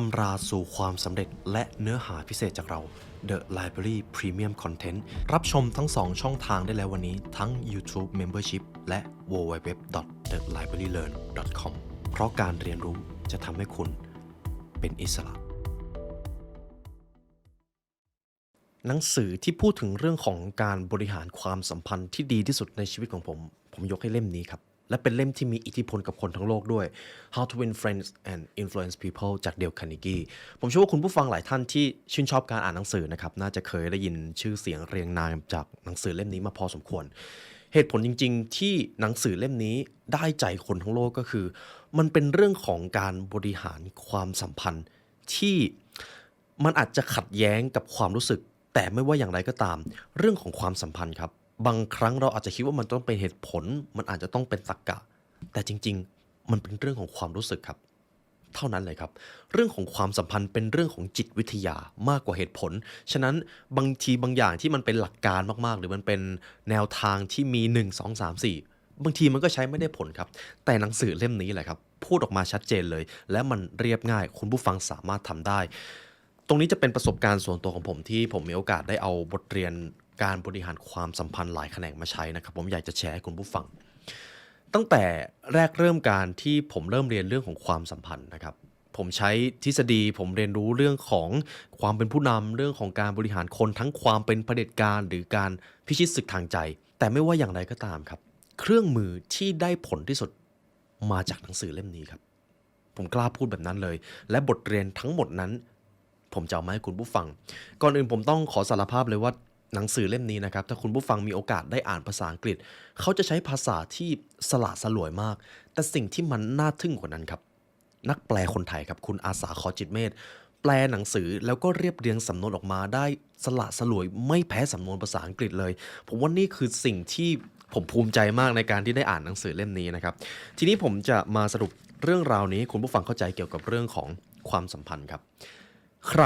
ำราสู่ความสำเร็จและเนื้อหาพิเศษจากเรา The Library Premium Content รับชมทั้ง2ช่องทางได้แล้ววันนี้ทั้ง YouTube Membership และ www.thelibrarylearn.com เพราะการเรียนรู้จะทำให้คุณเป็นอิสระหนังสือที่พูดถึงเรื่องของการบริหารความสัมพันธ์ที่ดีที่สุดในชีวิตของผมยกให้เล่มนี้ครับและเป็นเล่มที่มีอิทธิพลกับคนทั้งโลกด้วย How to Win Friends and Influence People จากเดล คาร์เนกีผมเชื่อว่าคุณผู้ฟังหลายท่านที่ชื่นชอบการอ่านหนังสือนะครับน่าจะเคยได้ยินชื่อเสียงเรียงนามจากหนังสือเล่มนี้มาพอสมควรเหตุผลจริงๆที่หนังสือเล่มนี้ได้ใจคนทั้งโลกก็คือมันเป็นเรื่องของการบริหารความสัมพันธ์ที่มันอาจจะขัดแย้งกับความรู้สึกแต่ไม่ว่าอย่างไรก็ตามเรื่องของความสัมพันธ์ครับบางครั้งเราอาจจะคิดว่ามันต้องเป็นเหตุผลมันอาจจะต้องเป็นตรรกะแต่จริงๆมันเป็นเรื่องของความรู้สึกครับเท่านั้นเลยครับเรื่องของความสัมพันธ์เป็นเรื่องของจิตวิทยามากกว่าเหตุผลฉะนั้นบางทีบางอย่างที่มันเป็นหลักการมากๆหรือมันเป็นแนวทางที่มี1 2 3 4บางทีมันก็ใช้ไม่ได้ผลครับแต่หนังสือเล่มนี้แหละครับพูดออกมาชัดเจนเลยและมันเรียบง่ายคุณผู้ฟังสามารถทำได้ตรงนี้จะเป็นประสบการณ์ส่วนตัวของผมที่ผมมีโอกาสได้เอาบทเรียนการบริหารความสัมพันธ์หลายแขนงมาใช้นะครับผมอยากจะแชร์ให้คุณผู้ฟังตั้งแต่แรกเริ่มการที่ผมเริ่มเรียนเรื่องของความสัมพันธ์นะครับผมใช้ทฤษฎีผมเรียนรู้เรื่องของความเป็นผู้นำเรื่องของการบริหารคนทั้งความเป็นเผด็จการหรือการพิชิตศึกทางใจแต่ไม่ว่าอย่างไรก็ตามครับเครื่องมือที่ได้ผลที่สุดมาจากหนังสือเล่มนี้ครับผมกล้าพูดแบบนั้นเลยและบทเรียนทั้งหมดนั้นผมจะเอามาให้คุณผู้ฟังก่อนอื่นผมต้องขอสารภาพเลยว่าหนังสือเล่มนี้นะครับถ้าคุณผู้ฟังมีโอกาสได้อ่านภาษาอังกฤษเขาจะใช้ภาษาที่สละสลวยมากแต่สิ่งที่มันน่าทึ่งกว่านั้นครับนักแปลคนไทยครับคุณอาสาขอจิตเมธแปลหนังสือแล้วก็เรียบเรียงสำนวนออกมาได้สละสลวยไม่แพ้สำนวนภาษาอังกฤษเลยผมว่านี่คือสิ่งที่ผมภูมิใจมากในการที่ได้อ่านหนังสือเล่มนี้นะครับทีนี้ผมจะมาสรุปเรื่องราวนี้คุณผู้ฟังเข้าใจเกี่ยวกับเรื่องของความสัมพันธ์ครับใคร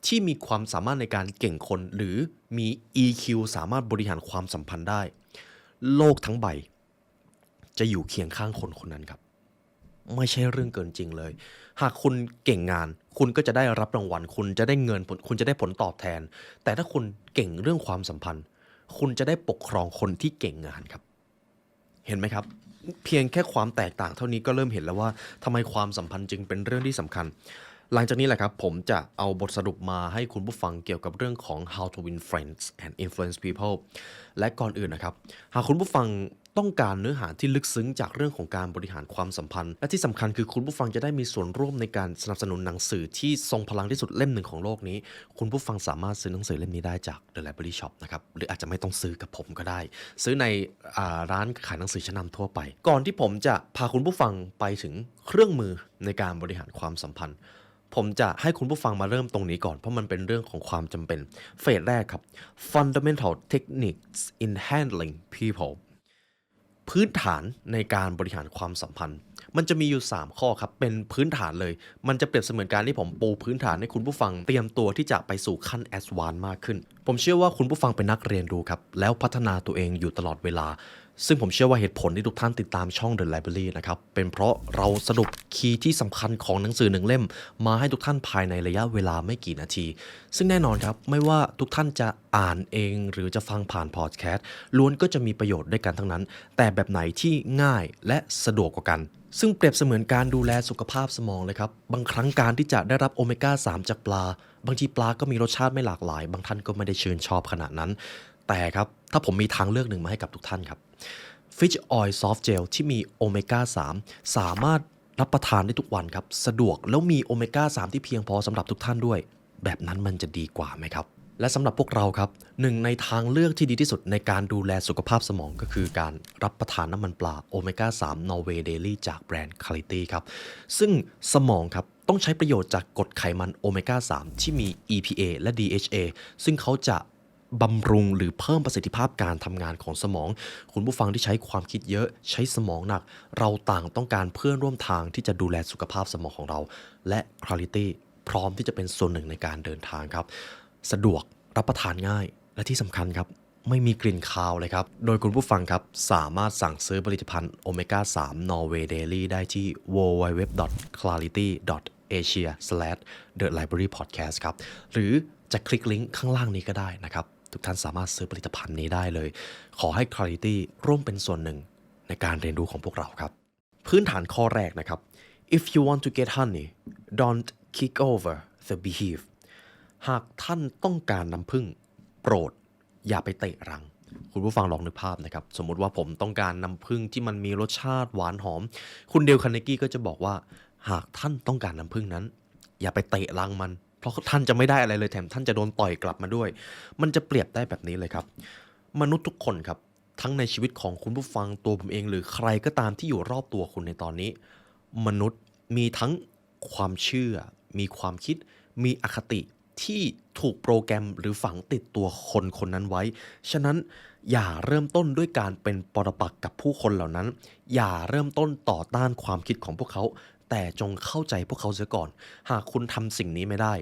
ที่มีความสามารถในการเก่งคนหรือมี EQ สามารถบริหารความสัมพันธ์ได้โลกทั้งใบจะอยู่เคียงข้างคนคนนั้นครับไม่ใช่เรื่องเกินจริงเลยหากคุณเก่งงานคุณก็จะได้รับรางวัลคุณจะได้เงินคุณจะได้ผลตอบแทนแต่ถ้าคุณเก่งเรื่องความสัมพันธ์คุณจะได้ปกครองคนที่เก่งงานครับเห็นไหมครับเพียงแค่ความแตกต่างเท่านี้ก็เริ่มเห็นแล้วว่าทำไมความสัมพันธ์จึงเป็นเรื่องที่สำคัญหลังจากนี้แหละครับผมจะเอาบทสรุปมาให้คุณผู้ฟังเกี่ยวกับเรื่องของ How to Win Friends and Influence People และก่อนอื่นนะครับหากคุณผู้ฟังต้องการเนื้อหาที่ลึกซึ้งจากเรื่องของการบริหารความสัมพันธ์และที่สำคัญคือคุณผู้ฟังจะได้มีส่วนร่วมในการสนับสนุนหนังสือที่ทรงพลังที่สุดเล่มหนึ่งของโลกนี้คุณผู้ฟังสามารถซื้อหนังสือเล่มนี้ได้จาก The Library Shop นะครับหรืออาจจะไม่ต้องซื้อกับผมก็ได้ซื้อในร้านขายหนังสือชั้นนำทั่วไปก่อนที่ผมจะพาคุณผู้ฟังไปถึงเครื่องมือในการบริหารความสัมพันธ์ผมจะให้คุณผู้ฟังมาเริ่มตรงนี้ก่อนเพราะมันเป็นเรื่องของความจำเป็นเฟสแรกครับ Fundamental Techniques in Handling People พื้นฐานในการบริหารความสัมพันธ์มันจะมีอยู่3ข้อครับเป็นพื้นฐานเลยมันจะเปรียบเสมือนการที่ผมปูพื้นฐานให้คุณผู้ฟังเตรียมตัวที่จะไปสู่ขั้นแอดวานซ์มากขึ้นผมเชื่อว่าคุณผู้ฟังเป็นนักเรียนรู้ครับแล้วพัฒนาตัวเองอยู่ตลอดเวลาซึ่งผมเชื่อว่าเหตุผลที่ทุกท่านติดตามช่อง The Library นะครับเป็นเพราะเราสรุปคีย์ที่สำคัญของหนังสือ1เล่มมาให้ทุกท่านภายในระยะเวลาไม่กี่นาทีซึ่งแน่นอนครับไม่ว่าทุกท่านจะอ่านเองหรือจะฟังผ่านพอดแคสต์ล้วนก็จะมีประโยชน์ด้วยกันทั้งนั้นแต่แบบไหนที่ง่ายและสะดวกกว่ากันซึ่งเปรียบเสมือนการดูแลสุขภาพสมองเลยครับบางครั้งการที่จะได้รับโอเมก้า3จากปลาบางทีปลาก็มีรสชาติไม่หลากหลายบางท่านก็ไม่ได้ชื่นชอบขนาดนั้นแต่ครับถ้าผมมีทางเลือกหนึ่งมาให้กับทุกท่านครับ Fish Oil Soft Gel ที่มีโอเมก้า3สามารถรับประทานได้ทุกวันครับสะดวกแล้วมีโอเมก้า3ที่เพียงพอสำหรับทุกท่านด้วยแบบนั้นมันจะดีกว่าไหมครับและสำหรับพวกเราครับหนึ่งในทางเลือกที่ดีที่สุดในการดูแลสุขภาพสมองก็คือการรับประทานน้ำมันปลาโอเมก้า3 Norway Daily จากแบรนด์ Quality ครับซึ่งสมองครับต้องใช้ประโยชน์จากกรดไขมันโอเมก้า3ที่มี EPA และ DHA ซึ่งเขาจะบำรุงหรือเพิ่มประสิทธิภาพการทำงานของสมองคุณผู้ฟังที่ใช้ความคิดเยอะใช้สมองหนักเราต่างต้องการเพื่อนร่วมทางที่จะดูแลสุขภาพสมองของเราและ Quality พร้อมที่จะเป็นส่วนหนึ่งในการเดินทางครับสะดวกรับประทานง่ายและที่สำคัญครับไม่มีกลิ่นคาวเลยครับโดยคุณผู้ฟังครับสามารถสั่งซื้อผลิตภัณฑ์โอเมก้า3 Norway Daily ได้ที่ www.clarity asia/the library podcast ครับหรือจะคลิกลิงก์ข้างล่างนี้ก็ได้นะครับทุกท่านสามารถซื้อผลิตภัณฑ์นี้ได้เลยขอให้ Clarity ร่วมเป็นส่วนหนึ่งในการเรียนรู้ของพวกเราครับพื้นฐานข้อแรกนะครับ if you want to get honey don't kick over the beehive หากท่านต้องการน้ำผึ้งโปรดอย่าไปเตะรังคุณผู้ฟังลองนึกภาพนะครับสมมุติว่าผมต้องการน้ำผึ้งที่มันมีรสชาติหวานหอมคุณเดลคาร์เนกี้ก็จะบอกว่าหากท่านต้องการน้ำผึ้งนั้นอย่าไปเตะรังมันเพราะท่านจะไม่ได้อะไรเลยแถมท่านจะโดนต่อยกลับมาด้วยมันจะเปรียบได้แบบนี้เลยครับมนุษย์ทุกคนครับทั้งในชีวิตของคุณผู้ฟังตัวผมเองหรือใครก็ตามที่อยู่รอบตัวคุณในตอนนี้มนุษย์มีทั้งความเชื่อมีความคิดมีอคติที่ถูกโปรแกรมหรือฝังติดตัวคนคนนั้นไว้ฉะนั้นอย่าเริ่มต้นด้วยการเป็นปรปักษ์กับผู้คนเหล่านั้นอย่าเริ่มต้นต่อต้านความคิดของพวกเขาแต่จงเข้าใจพวกเขาเสียก่อนหากคุณทำสิ่งนี้ไม่ได้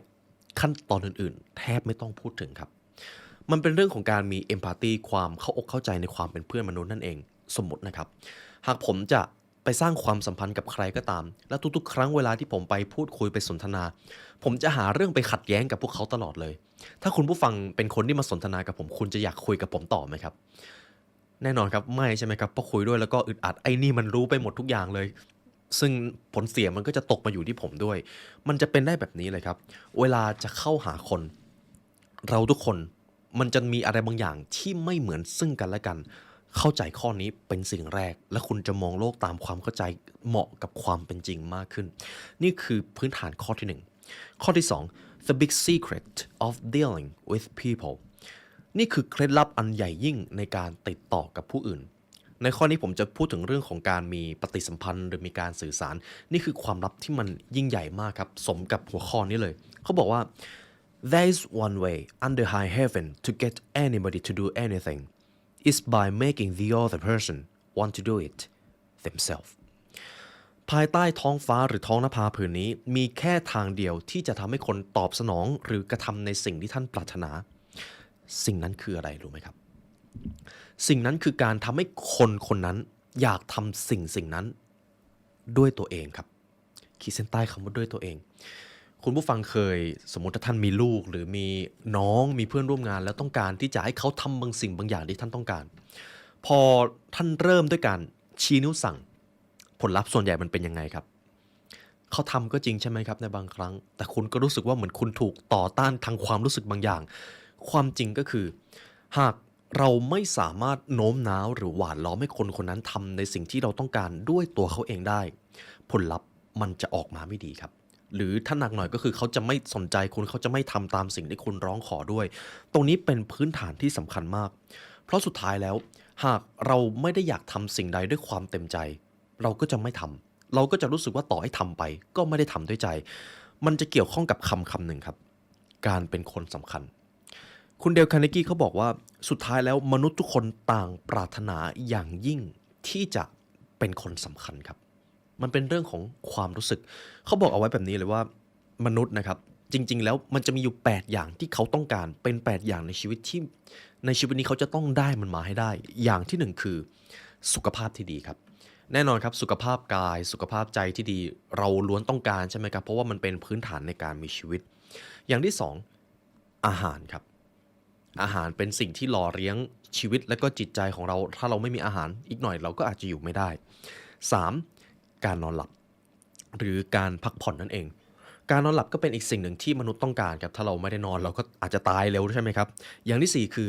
ขั้นตอนอื่นๆแทบไม่ต้องพูดถึงครับมันเป็นเรื่องของการมีเอมพัตตีความเข้าอกเข้าใจในความเป็นเพื่อนมนุษย์นั่นเองสมมตินะครับหากผมจะไปสร้างความสัมพันธ์กับใครก็ตามและทุกๆครั้งเวลาที่ผมไปพูดคุยไปสนทนาผมจะหาเรื่องไปขัดแย้งกับพวกเขาตลอดเลยถ้าคุณผู้ฟังเป็นคนที่มาสนทนากับผมคุณจะอยากคุยกับผมต่อไหมครับแน่นอนครับไม่ใช่ไหมครับเพราะคุยด้วยแล้วก็อึดอัดไอ้นี่มันรู้ไปหมดทุกอย่างเลยซึ่งผลเสียมันก็จะตกมาอยู่ที่ผมด้วยมันจะเป็นได้แบบนี้เลยครับเวลาจะเข้าหาคนเราทุกคนมันจะมีอะไรบางอย่างที่ไม่เหมือนซึ่งกันและกันเข้าใจข้อนี้เป็นสิ่งแรกและคุณจะมองโลกตามความเข้าใจเหมาะกับความเป็นจริงมากขึ้นนี่คือพื้นฐานข้อที่ 1ข้อที่ 2 the big secret of dealing with people นี่คือเคล็ดลับอันใหญ่ยิ่งในการติดต่อกับผู้อื่นในข้อนี้ผมจะพูดถึงเรื่องของการมีปฏิสัมพันธ์หรือมีการสื่อสารนี่คือความลับที่มันยิ่งใหญ่มากครับสมกับหัวข้อนี้เลยเขาบอกว่า there is one way under high heaven to get anybody to do anything is by making the other person want to do it themselves ภายใต้ท้องฟ้าหรือท้องนภาผืนนี้มีแค่ทางเดียวที่จะทำให้คนตอบสนองหรือกระทำในสิ่งที่ท่านปรารถนาสิ่งนั้นคืออะไรรู้ไหมครับสิ่งนั้นคือการทำให้คนคนนั้นอยากทำสิ่งนั้นด้วยตัวเองครับขีดเส้นใต้คำว่าด้วยตัวเองคุณผู้ฟังเคยสมมติถ้าท่านมีลูกหรือมีน้องมีเพื่อนร่วมงานแล้วต้องการที่จะให้เขาทำบางสิ่งบางอย่างที่ท่านต้องการพอท่านเริ่มด้วยการชี้นิ้วสั่งผลลัพธ์ส่วนใหญ่มันเป็นยังไงครับเขาทำก็จริงใช่ไหมครับในบางครั้งแต่คุณก็รู้สึกว่าเหมือนคุณถูกต่อต้านทางความรู้สึกบางอย่างความจริงก็คือหากเราไม่สามารถโน้มน้าวหรือหวานล้อมให้คนคนนั้นทำในสิ่งที่เราต้องการด้วยตัวเขาเองได้ผลลัพธ์มันจะออกมาไม่ดีครับหรือถ้าหนักหน่อยก็คือเขาจะไม่สนใจคุณเขาจะไม่ทำตามสิ่งที่คุณร้องขอด้วยตรงนี้เป็นพื้นฐานที่สำคัญมากเพราะสุดท้ายแล้วหากเราไม่ได้อยากทำสิ่งใดด้วยความเต็มใจเราก็จะไม่ทำเราก็จะรู้สึกว่าต่อให้ทำไปก็ไม่ได้ทำด้วยใจมันจะเกี่ยวข้องกับคำหนึ่งครับการเป็นคนสำคัญคุณเดลคาร์เนกี้เขาบอกว่าสุดท้ายแล้วมนุษย์ทุกคนต่างปรารถนาอย่างยิ่งที่จะเป็นคนสำคัญครับมันเป็นเรื่องของความรู้สึกเขาบอกเอาไว้แบบนี้เลยว่ามนุษย์นะครับจริงๆแล้วมันจะมีอยู่8อย่างที่เขาต้องการเป็น8อย่างในชีวิตที่ในชีวิตนี้เขาจะต้องได้มันมาให้ได้อย่างที่1คือสุขภาพที่ดีครับแน่นอนครับสุขภาพกายสุขภาพใจที่ดีเราล้วนต้องการใช่ไหมครับเพราะว่ามันเป็นพื้นฐานในการมีชีวิตอย่างที่2อาหารครับอาหารเป็นสิ่งที่หล่อเลี้ยงชีวิตและก็จิตใจของเราถ้าเราไม่มีอาหารอีกหน่อยเราก็อาจจะอยู่ไม่ได้3การนอนหลับหรือการพักผ่อนนั่นเองการนอนหลับก็เป็นอีกสิ่งหนึ่งที่มนุษย์ต้องการครับถ้าเราไม่ได้นอนเราก็อาจจะตายเร็วใช่ไหมครับอย่างที่4คือ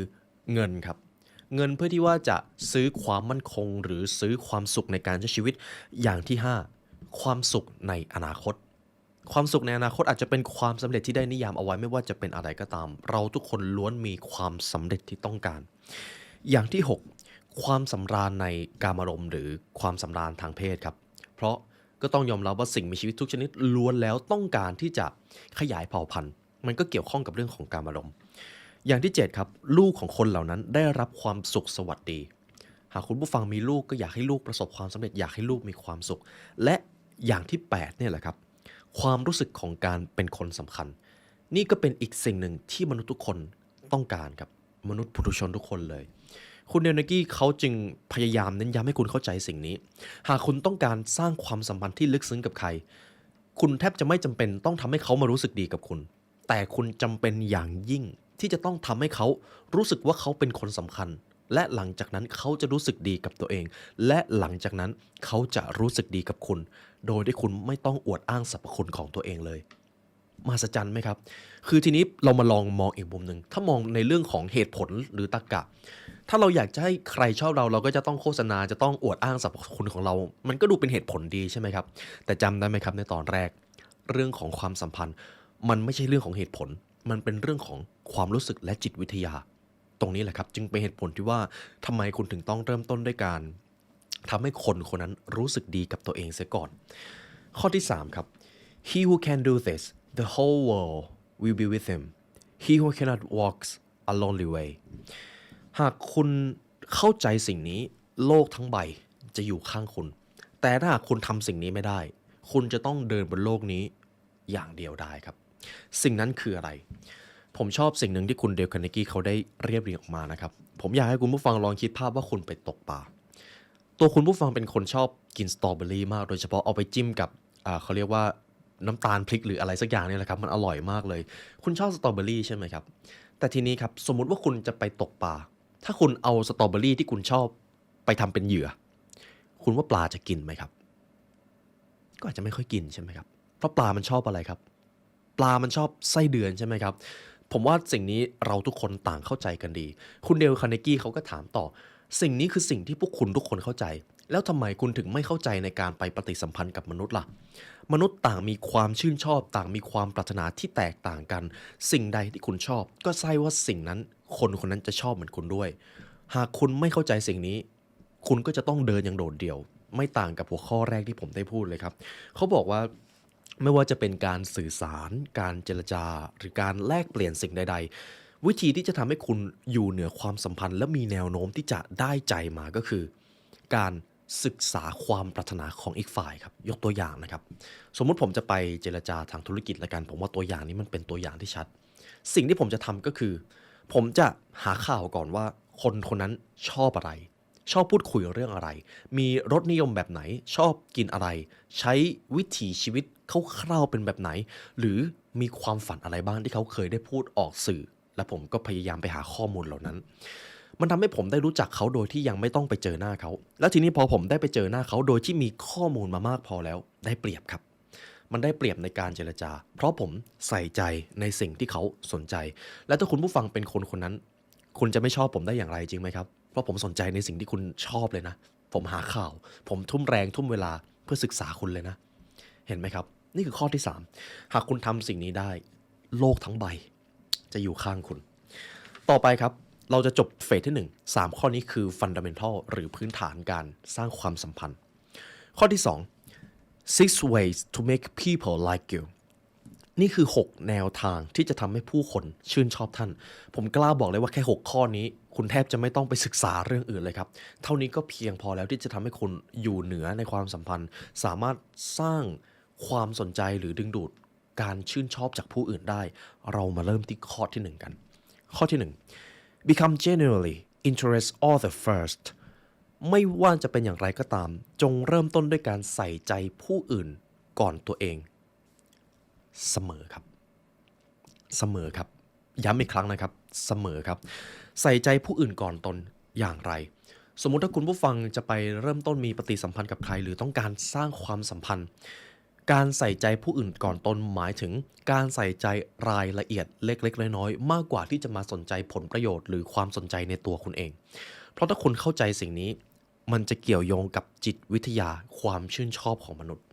เงินครับเงินเพื่อที่ว่าจะซื้อความมั่นคงหรือซื้อความสุขในการใช้ชีวิตอย่างที่5ความสุขในอนาคตความสุขในอนาคตอาจจะเป็นความสำเร็จที่ได้นิยามเอาไว้ไม่ว่าจะเป็นอะไรก็ตามเราทุกคนล้วนมีความสำเร็จที่ต้องการอย่างที่6ความสำราญในกามารมณ์หรือความสำราญทางเพศครับเพราะก็ต้องยอมรับว่าสิ่งมีชีวิตทุกชนิดล้วนแล้วต้องการที่จะขยายเผ่าพันธุ์มันก็เกี่ยวข้องกับเรื่องของกามารมณ์อย่างที่7ครับลูกของคนเหล่านั้นได้รับความสุขสวัสดีหากคุณผู้ฟังมีลูกก็อยากให้ลูกประสบความสำเร็จอยากให้ลูกมีความสุขและอย่างที่8เนี่ยแหละครับความรู้สึกของการเป็นคนสำคัญนี่ก็เป็นอีกสิ่งหนึ่งที่มนุษย์ทุกคนต้องการครับมนุษย์ปุถุชนทุกคนเลยคุณเดลนากี้เขาจึงพยายามเน้นย้ำให้คุณเข้าใจสิ่งนี้หากคุณต้องการสร้างความสัมพันธ์ที่ลึกซึ้งกับใคร คุณแทบจะไม่จำเป็นต้องทำให้เขามารู้สึกดีกับคุณแต่คุณจำเป็นอย่างยิ่งที่จะต้องทำให้เขารู้สึกว่าเขาเป็นคนสำคัญและหลังจากนั้นเขาจะรู้สึกดีกับตัวเองและหลังจากนั้นเขาจะรู้สึกดีกับคุณโดยที่คุณไม่ต้องอวดอ้างสรรพคุณของตัวเองเลยมหัศจรรย์ไหมครับคือทีนี้เรามาลองมองอีกมุมหนึ่งถ้ามองในเรื่องของเหตุผลหรือตรรกะถ้าเราอยากจะให้ใครชอบเราเราก็จะต้องโฆษณาจะต้องอวดอ้างสรรพคุณของเรามันก็ดูเป็นเหตุผลดีใช่ไหมครับแต่จำได้ไหมครับในตอนแรกเรื่องของความสัมพันธ์มันไม่ใช่เรื่องของเหตุผลมันเป็นเรื่องของความรู้สึกและจิตวิทยาตรงนี้แหละครับจึงเป็นเหตุผลที่ว่าทำไมคุณถึงต้องเริ่มต้นด้วยการทำให้คนคนนั้นรู้สึกดีกับตัวเองเสียก่อนข้อที่3ครับ he who can do this the whole world will be with him he who cannot walks a lonely way หากคุณเข้าใจสิ่งนี้โลกทั้งใบจะอยู่ข้างคุณแต่ถ้าหากคุณทำสิ่งนี้ไม่ได้คุณจะต้องเดินบนโลกนี้อย่างเดียวได้ครับสิ่งนั้นคืออะไรผมชอบสิ่งหนึ่งที่คุณเดลคาร์เนกี้เขาได้เรียบเรียงออกมานะครับผมอยากให้คุณผู้ฟังลองคิดภาพว่าคุณไปตกปลาตัวคุณผู้ฟังเป็นคนชอบกินสตรอเบอรี่มากโดยเฉพาะเอาไปจิ้มกับเขาเรียกว่าน้ำตาลพริกหรืออะไรสักอย่างนี่แหละครับมันอร่อยมากเลยคุณชอบสตรอเบอรี่ใช่ไหมครับแต่ทีนี้ครับสมมุติว่าคุณจะไปตกปลาถ้าคุณเอาสตรอเบอรี่ที่คุณชอบไปทำเป็นเหยื่อคุณว่าปลาจะกินไหมครับก็อาจจะไม่ค่อยกินใช่ไหมครับเพราะปลามันชอบอะไรครับปลามันชอบไส้เดือนใช่ไหมครับผมว่าสิ่งนี้เราทุกคนต่างเข้าใจกันดีคุณเดลคาร์เนกี้เขาก็ถามต่อสิ่งนี้คือสิ่งที่พวกคุณทุกคนเข้าใจแล้วทำไมคุณถึงไม่เข้าใจในการไปปฏิสัมพันธ์กับมนุษย์ล่ะมนุษย์ต่างมีความชื่นชอบต่างมีความปรารถนาที่แตกต่างกันสิ่งใดที่คุณชอบก็ใช่ว่าสิ่งนั้นคนคนนั้นจะชอบเหมือนคุณด้วยหากคุณไม่เข้าใจสิ่งนี้คุณก็จะต้องเดินอย่างโดดเดี่ยวไม่ต่างกับหัวข้อแรกที่ผมได้พูดเลยครับเขาบอกว่าไม่ว่าจะเป็นการสื่อสารการเจรจาหรือการแลกเปลี่ยนสิ่งใดๆวิธีที่จะทำให้คุณอยู่เหนือความสัมพันธ์และมีแนวโน้มที่จะได้ใจมาก็คือการศึกษาความปรารถนาของอีกฝ่ายครับยกตัวอย่างนะครับสมมุติผมจะไปเจรจาทางธุรกิจละกันผมว่าตัวอย่างนี้มันเป็นตัวอย่างที่ชัดสิ่งที่ผมจะทำก็คือผมจะหาข่าวก่อนว่าคนคนนั้นชอบอะไรชอบพูดคุยเรื่องอะไรมีรสนิยมแบบไหนชอบกินอะไรใช้วิถีชีวิตคร่าวๆเป็นแบบไหนหรือมีความฝันอะไรบ้างที่เขาเคยได้พูดออกสื่อและผมก็พยายามไปหาข้อมูลเหล่านั้นมันทำให้ผมได้รู้จักเขาโดยที่ยังไม่ต้องไปเจอหน้าเขาแล้วทีนี้พอผมได้ไปเจอหน้าเขาโดยที่มีข้อมูลมามากพอแล้วได้เปรียบครับมันได้เปรียบในการเจรจาเพราะผมใส่ใจในสิ่งที่เขาสนใจและถ้าคุณผู้ฟังเป็นคนคนนั้นคุณจะไม่ชอบผมได้อย่างไรจริงไหมครับเพราะผมสนใจในสิ่งที่คุณชอบเลยนะผมหาข่าวผมทุ่มแรงทุ่มเวลาเพื่อศึกษาคุณเลยนะเห็นไหมครับนี่คือข้อที่3หากคุณทำสิ่งนี้ได้โลกทั้งใบจะอยู่ข้างคุณต่อไปครับเราจะจบเฟสที่3ข้อนี้คือ fundamental หรือพื้นฐานการสร้างความสัมพันธ์ข้อที่2 six ways to make people like you นี่คือ6แนวทางที่จะทำให้ผู้คนชื่นชอบท่านผมกล้าบอกเลยว่าแค่6ข้อนี้คุณแทบจะไม่ต้องไปศึกษาเรื่องอื่นเลยครับเท่านี้ก็เพียงพอแล้วที่จะทำให้คุณอยู่เหนือในความสัมพันธ์สามารถสร้างความสนใจหรือดึงดูดการชื่นชอบจากผู้อื่นได้เรามาเริ่มที่ข้อที่1กันข้อที่1 become genuinely interest other first ไม่ว่าจะเป็นอย่างไรก็ตามจงเริ่มต้นด้วยการใส่ใจผู้อื่นก่อนตัวเองเสมอครับเสมอครับย้ำอีกครั้งนะครับเสมอครับใส่ใจผู้อื่นก่อนตนอย่างไรสมมุติถ้าคุณผู้ฟังจะไปเริ่มต้นมีปฏิสัมพันธ์กับใครหรือต้องการสร้างความสัมพันธ์การใส่ใจผู้อื่นก่อนตนหมายถึงการใส่ใจรายละเอียดเล็กๆน้อยๆมากกว่าที่จะมาสนใจผลประโยชน์หรือความสนใจในตัวคุณเองเพราะถ้าคุณเข้าใจสิ่งนี้มันจะเกี่ยวโยงกับจิตวิทยาความชื่นชอบของมนุษย์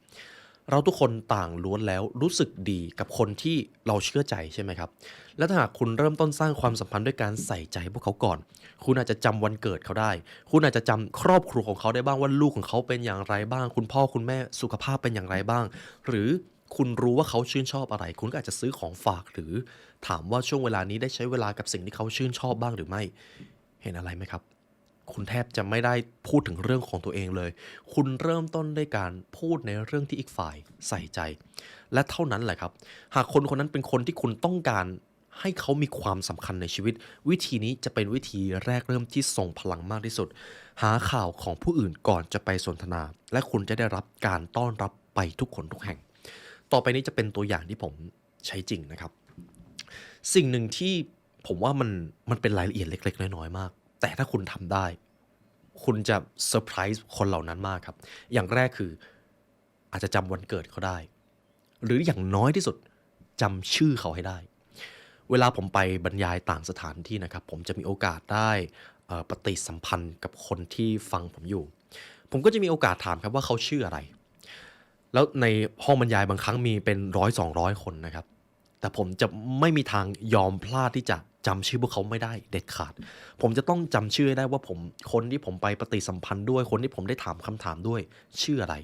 เราทุกคนต่างล้วนแล้วรู้สึกดีกับคนที่เราเชื่อใจใช่ไหมครับและถ้าหากคุณเริ่มต้นสร้างความสัมพันธ์ด้วยการใส่ใจพวกเขาก่อนคุณอาจจะจำวันเกิดเขาได้คุณอาจจะจำครอบครัวของเขาได้บ้างว่าลูกของเขาเป็นอย่างไรบ้างคุณพ่อคุณแม่สุขภาพเป็นอย่างไรบ้างหรือคุณรู้ว่าเขาชื่นชอบอะไรคุณก็อาจจะซื้อของฝากหรือถามว่าช่วงเวลานี้ได้ใช้เวลากับสิ่งที่เขาชื่นชอบบ้างหรือไม่เห็นอะไรไหมครับคุณแทบจะไม่ได้พูดถึงเรื่องของตัวเองเลยคุณเริ่มต้นด้วยการพูดในเรื่องที่อีกฝ่ายใส่ใจและเท่านั้นแหละครับหากคนคนนั้นเป็นคนที่คุณต้องการให้เขามีความสำคัญในชีวิตวิธีนี้จะเป็นวิธีแรกเริ่มที่ทรงพลังมากที่สุดหาข่าวของผู้อื่นก่อนจะไปสนทนาและคุณจะได้รับการต้อนรับไปทุกคนทุกแห่ง ต่อไปนี้จะเป็นตัวอย่างที่ผมใช้จริงนะครับสิ่งหนึ่งที่ผมว่ามันเป็นรายละเอียดเล็กๆน้อยๆมากแต่ถ้าคุณทำได้คุณจะเซอร์ไพรส์คนเหล่านั้นมากครับอย่างแรกคืออาจจะจำวันเกิดเขาได้หรืออย่างน้อยที่สุดจำชื่อเขาให้ได้เวลาผมไปบรรยายต่างสถานที่นะครับผมจะมีโอกาสได้ปฏิสัมพันธ์กับคนที่ฟังผมอยู่ผมก็จะมีโอกาสถามครับว่าเขาชื่ออะไร แล้วในห้องบรรยายบางครั้งมีเป็น100-200คนนะครับแต่ผมจะไม่มีทางยอมพลาดที่จะจำชื่อพวกเขาไม่ได้เด็ดขาดผมจะต้องจำชื่อให้ได้ว่าคนที่ผมไปปฏิสัมพันธ์ด้วยคนที่ผมได้ถามคำถามด้วยชื่ออะไร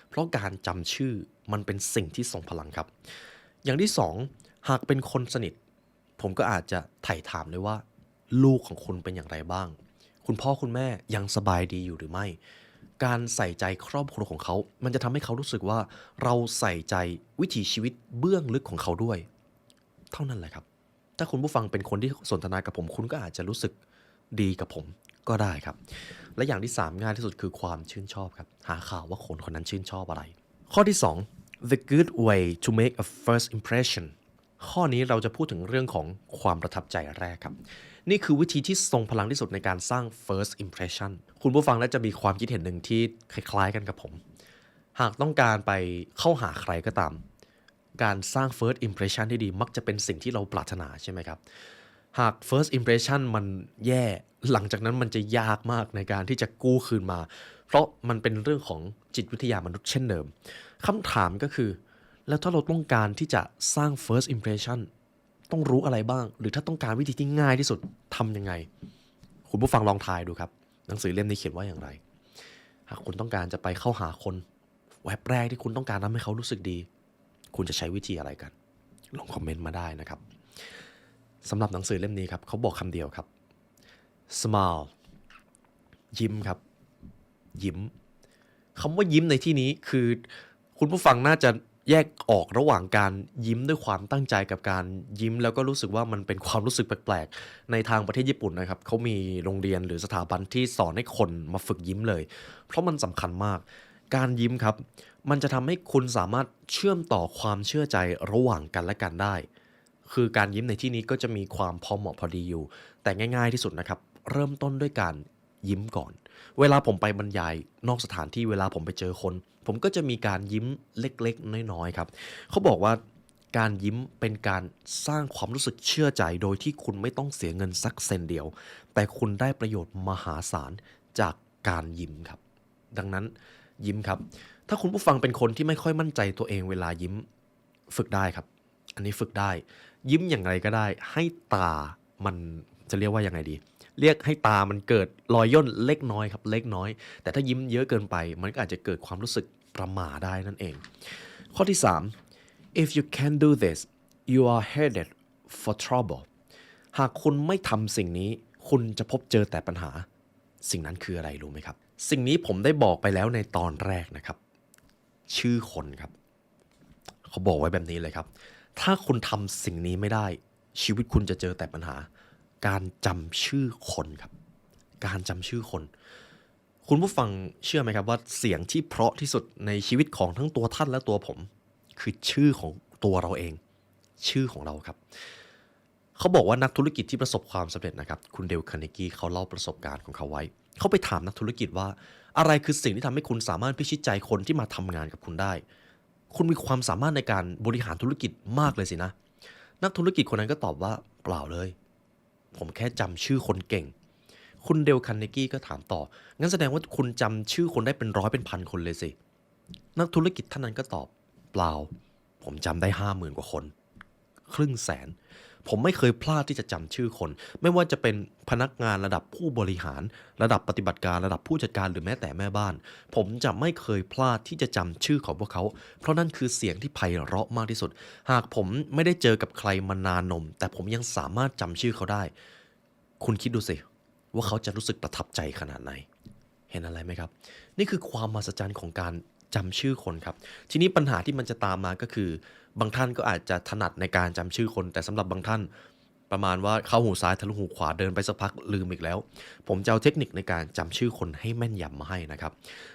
เพราะการจำชื่อมันเป็นสิ่งที่ทรงพลังครับอย่างที่สองหากเป็นคนสนิทผมก็อาจจะไถ่ถามเลยว่าลูกของคุณเป็นอย่างไรบ้างคุณพ่อคุณแม่ยังสบายดีอยู่หรือไม่ การใส่ใจครอบครัวของเขา มันจะทำให้เขารู้สึกว่าเราใส่ใจวิถีชีวิตเบื้องลึกของเขาด้วย เท่านั้นแหละครับ ถ้าคุณผู้ฟังเป็นคนที่สนทนากับผมคุณก็อาจจะรู้สึกดีกับผมก็ได้ครับ และอย่างที่3ง่ายที่สุดคือความชื่นชอบครับ หาข่าวว่าคนคนนั้นชื่นชอบอะไร ข้อที่2 the good way to make a first impression ข้อนี้เราจะพูดถึงเรื่องของความประทับใจแรกครับ นี่คือวิธีที่ทรงพลังที่สุดในการสร้าง first impression คุณผู้ฟังน่าจะมีความคิดเห็นหนึ่งที่คล้ายๆกันกับผม หากต้องการไปเข้าหาใครก็ตาม การสร้าง first impression ที่ดีมักจะเป็นสิ่งที่เราปรารถนาใช่ไหมครับ หาก first impression มันแย่หลังจากนั้นมันจะยากมากในการที่จะกู้คืนมา เพราะมันเป็นเรื่องของจิตวิทยามนุษย์เช่นเดิม คำถามก็คือ แล้วถ้าเราต้องการที่จะสร้าง first impression ต้องรู้อะไรบ้าง หรือถ้าต้องการวิธีที่ง่ายที่สุดทำยังไง คุณผู้ฟังลองทายดูครับ หนังสือเล่มนี้เขียนว่าอย่างไร หากคุณต้องการจะไปเข้าหาคนแวบแรกที่คุณต้องการทำให้เขารู้สึกดี คุณจะใช้วิธีอะไรกัน ลองคอมเมนต์มาได้นะครับ สำหรับหนังสือเล่มนี้ครับเขาบอกคำเดียวครับ smile ยิ้มครับ ยิ้มคำว่ายิ้มในที่นี้คือคุณผู้ฟังน่าจะแยกออกระหว่างการยิ้มด้วยความตั้งใจกับการยิ้มแล้วก็รู้สึกว่ามันเป็นความรู้สึกแปลกๆในทางประเทศญี่ปุ่นนะครับเขามีโรงเรียนหรือสถาบันที่สอนให้คนมาฝึกยิ้มเลยเพราะมันสำคัญมากการยิ้มครับมันจะทำให้คุณสามารถเชื่อมต่อความเชื่อใจระหว่างกันและกันได้คือการยิ้มในที่นี้ก็จะมีความพอเหมาะพอดีอยู่แต่ง่ายๆที่สุดนะครับเริ่มต้นด้วยการยิ้มก่อน เวลาผมไปบรรยายนอกสถานที่เวลาผมไปเจอคนผมก็จะมีการยิ้มเล็กๆน้อยๆครับเขาบอกว่าการยิ้มเป็นการสร้างความรู้สึกเชื่อใจโดยที่คุณไม่ต้องเสียเงินสักเซนเดียวแต่คุณได้ประโยชน์มหาศาลจากการยิ้มครับดังนั้นยิ้มครับถ้าคุณผู้ฟังเป็นคนที่ไม่ค่อยมั่นใจตัวเองเวลายิ้มฝึกได้ครับอันนี้ฝึกได้ยิ้มอย่างไรก็ได้ให้ตามันจะเรียกว่ายังไงดี เรียกให้ตามันเกิดรอยย่นเล็กน้อยครับเล็กน้อยแต่ถ้ายิ้มเยอะเกินไปมันก็อาจจะเกิดความรู้สึกประหม่าได้นั่นเองข้อที่3 if you can't do this you are headed for trouble หากคุณไม่ทำสิ่งนี้คุณจะพบเจอแต่ปัญหาสิ่งนั้นคืออะไรรู้ไหมครับสิ่งนี้ผมได้บอกไปแล้วในตอนแรกนะครับชื่อคนครับเขาบอกไว้แบบนี้เลยครับถ้าคุณทำสิ่งนี้ไม่ได้ชีวิตคุณจะเจอแต่ปัญหาการจำชื่อคนครับการจำชื่อคนคุณผู้ฟังเชื่อไหมครับว่าเสียงที่เพราะที่สุดในชีวิตของทั้งตัวท่านและตัวผมคือชื่อของตัวเราเองชื่อของเราครับเขาบอกว่านักธุรกิจที่ประสบความสำเร็จนะครับคุณเดลคาร์เนกีเขาเล่าประสบการณ์ของเขาไว้เขาไปถามนักธุรกิจว่าอะไรคือสิ่งที่ทำให้คุณสามารถพิชิตใจคนที่มาทำงานกับคุณได้คุณมีความสามารถในการบริหารธุรกิจมากเลยสินะนักธุรกิจคนนั้นก็ตอบว่าเปล่าเลย ผมแค่จำชื่อคนเก่ง คุณเดลคาร์เนกี้ก็ถามต่อ งั้นแสดงว่าคุณจำชื่อคนได้เป็นร้อยเป็นพันคนเลยสิ นักธุรกิจท่านนั้นก็ตอบเปล่า ผมจำได้50,000 กว่าคน ครึ่งแสน ผมไม่เคยพลาดที่จะจำชื่อคน ไม่ว่าจะเป็นพนักงานระดับผู้บริหาร ระดับปฏิบัติการระดับผู้จัดการหรือแม้แต่แม่บ้าน ผมจะไม่เคยพลาดที่จะจำชื่อของพวกเขา เพราะนั่นคือเสียงที่ไพเราะมากที่สุด หากผมไม่ได้เจอกับใครมานานนม แต่ผมยังสามารถจำชื่อเขาได้ คุณคิดดูสิว่าเขาจะรู้สึกประทับใจขนาดไหน เห็นอะไรไหมครับ นี่คือความมหัศจรรย์ของการจำชื่อคนครับ ทีนี้ปัญหาที่มันจะตามมาก็คือบางท่านก็อาจจะถนัดในการจำชื่อคน แต่สำหรับบางท่านประมาณว่าเข้าหูซ้ายทะลุหูขวาเดินไปสักพักลืมอีกแล้ว ผมจะเอาเทคนิคในการจำชื่อคนให้แม่นยำมาให้นะครับ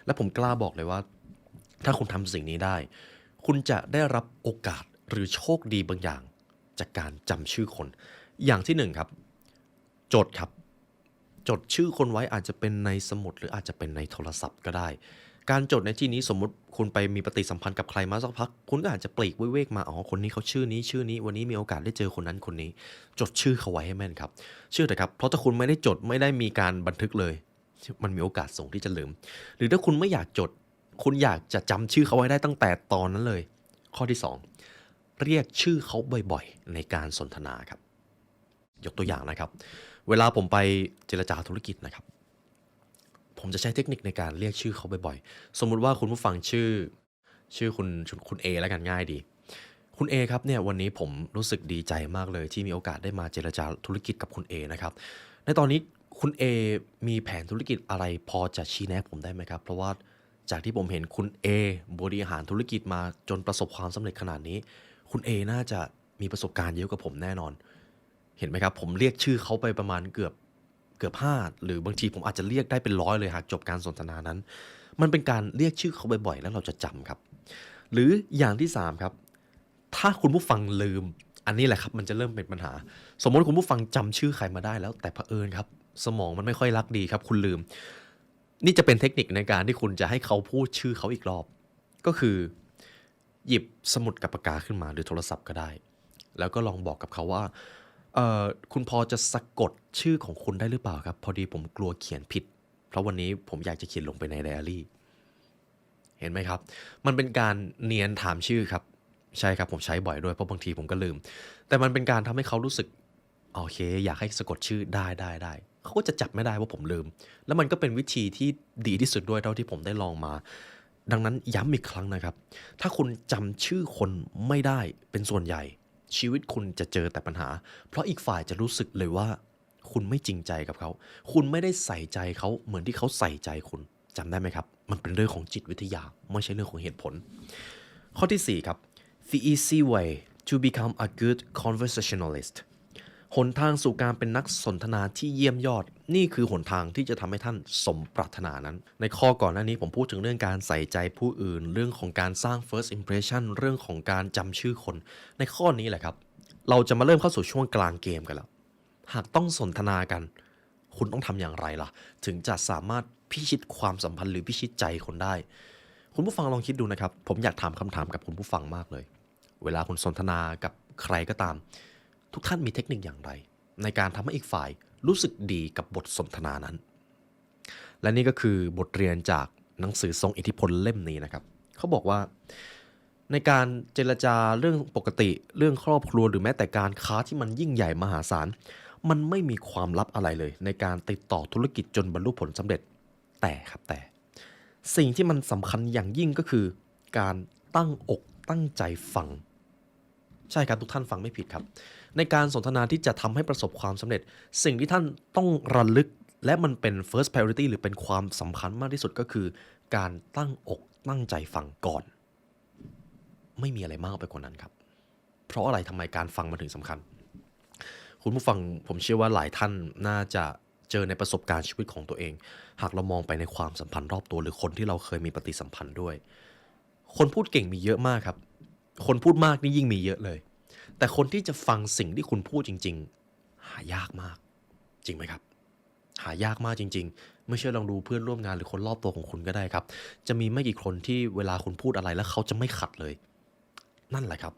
และผมกล้าบอกเลยว่าถ้าคุณทำสิ่งนี้ได้ คุณจะได้รับโอกาสหรือโชคดีบางอย่างจากการจำชื่อคน อย่างที่หนึ่งครับจดครับจดชื่อคนไว้อาจจะเป็นในสมุดหรืออาจจะเป็นในโทรศัพท์ก็ได้การจดในที่นี้สมมุติคุณไปมีปฏิสัมพันธ์กับใครมาสักพักคุณก็อาจจะปลีกวิเวกมาอ๋อคนนี้เขาชื่อนี้ชื่อนี้วันนี้มีโอกาสได้เจอคนนั้นคนนี้จดชื่อเขาไว้ให้แม่นครับเชื่อเถอะครับเพราะถ้าคุณไม่ได้จดไม่ได้มีการบันทึกเลยมันมีโอกาสสูงที่จะลืมหรือถ้าคุณไม่อยากจดคุณอยากจะจำชื่อเขาไว้ได้ตั้งแต่ตอนนั้นเลยข้อที่สองเรียกชื่อเขาบ่อยๆในการสนทนาครับยกตัวอย่างนะครับเวลาผมไปเจรจาธุรกิจนะครับผมจะใช้เทคนิคในการเรียกชื่อเขาบ่อยๆสมมุติว่าคุณผู้ฟังชื่อคุณเอแล้วกันง่ายดีคุณเอครับเนี่ยวันนี้ผมรู้สึกดีใจมากเลยที่มีโอกาสได้มาเจรจาธุรกิจกับคุณเอนะครับในตอนนี้คุณเอมีแผนธุรกิจอะไรพอจะชี้แนะผมได้ไหมครับเพราะว่าจากที่ผมเห็นคุณเอบริหารธุรกิจมาจนประสบความสำเร็จขนาดนี้คุณเอน่าจะมีประสบการณ์เยอะกว่าผมแน่นอนเห็นไหมครับผมเรียกชื่อเขาไปประมาณเกือบห้าหรือบางทีผมอาจจะเรียกได้เป็นร้อยเลยหากจบการสนทนานั้นมันเป็นการเรียกชื่อเขาบ่อยๆแล้วเราจะจำครับหรืออย่างที่3ครับถ้าคุณผู้ฟังลืมอันนี้แหละครับมันจะเริ่มเป็นปัญหาสมมติคุณผู้ฟังจำชื่อใครมาได้แล้วแต่เผอิญครับสมองมันไม่ค่อยรักดีครับคุณลืมนี่จะเป็นเทคนิคในการที่คุณจะให้เขาพูดชื่อเขาอีกรอบก็คือหยิบสมุดกับปากกาขึ้นมาหรือโทรศัพท์ก็ได้แล้วก็ลองบอกกับเขาว่า คุณพอจะสะกดชื่อของคุณได้หรือเปล่าครับพอดีผมกลัวเขียนผิดเพราะวันนี้ผมอยากจะเขียนลงไปในไดอารี่เห็นไหมครับมันเป็นการเนียนถามชื่อครับใช่ครับผมใช้บ่อยด้วยเพราะบางทีผมก็ลืมแต่มันเป็นการทำให้เขารู้สึกโอเคอยากให้สะกดชื่อได้เขาก็จะจับไม่ได้ว่าผมลืมแล้วมันก็เป็นวิธีที่ดีที่สุดด้วยเท่าที่ผมได้ลองมาดังนั้นย้ำอีกครั้งนะครับถ้าคุณจำชื่อคนไม่ได้เป็นส่วนใหญ่ ชีวิตคุณจะเจอแต่ปัญหา เพราะอีกฝ่ายจะรู้สึกเลยว่าคุณไม่จริงใจกับเขา คุณไม่ได้ใส่ใจเขาเหมือนที่เขาใส่ใจคุณจำได้ไหมครับ มันเป็นเรื่องของจิตวิทยาไม่ใช่เรื่องของเหตุผล ข้อที่4ครับ the easy way to become a good conversationalist หนทางสู่การเป็นนักสนทนาที่เยี่ยมยอดนี่คือหนทางที่จะทำให้ท่านสมปรารถนานั้นในข้อก่อนหน้านี้ผมพูดถึงเรื่องการใส่ใจผู้อื่นเรื่องของการสร้าง first impression เรื่องของการจำชื่อคนในข้อนี้แหละครับเราจะมาเริ่มเข้าสู่ช่วงกลางเกมกันแล้วหากต้องสนทนากันคุณต้องทำอย่างไรล่ะถึงจะสามารถพิชิตความสัมพันธ์หรือพิชิตใจคนได้คุณผู้ฟังลองคิดดูนะครับผมอยากถามคำถามกับคุณผู้ฟังมากเลยเวลาคุณสนทนากับใครก็ตามทุกท่านมีเทคนิคอย่างไรในการทำให้อีกฝ่ายรู้สึกดีกับบทสนทนานั้นและนี่ก็คือบทเรียนจากหนังสือทรงอิทธิพลเล่มนี้นะครับเขาบอกว่าในการเจรจาเรื่องปกติเรื่องครอบครัวหรือแม้แต่การค้าที่มันยิ่งใหญ่มหาศาลมันไม่มีความลับอะไรเลยในการติดต่อธุรกิจจนบรรลุผลสำเร็จแต่สิ่งที่มันสำคัญอย่างยิ่งก็คือการตั้งอกตั้งใจฟังใช่ครับทุกท่านฟังไม่ผิดครับในการสนทนาที่จะทำให้ประสบความสำเร็จสิ่งที่ท่านต้องระลึกและมันเป็น first priority หรือเป็นความสำคัญมากที่สุดก็คือการตั้งอกตั้งใจฟังก่อนไม่มีอะไรมากไปกว่านั้นครับเพราะอะไรทำไมการฟังมันถึงสำคัญคุณผู้ฟังผมเชื่อว่าหลายท่านน่าจะเจอในประสบการณ์ชีวิตของตัวเองหากเรามองไปในความสัมพันธ์รอบตัวหรือคนที่เราเคยมีปฏิสัมพันธ์ด้วยคนพูดเก่งมีเยอะมากครับคนพูดมากนี่ยิ่งมีเยอะเลยแต่คนที่จะฟังสิ่งที่คุณพูดจริงๆหายากมากจริงไหมครับหายากมากจริงๆไม่เชื่อลองดูเพื่อนร่วมงานหรือคนรอบตัวของคุณก็ได้ครับจะมีไม่กี่คนที่เวลาคุณพูดอะไรแล้วเขาจะไม่ขัดเลยนั่นแหละครับ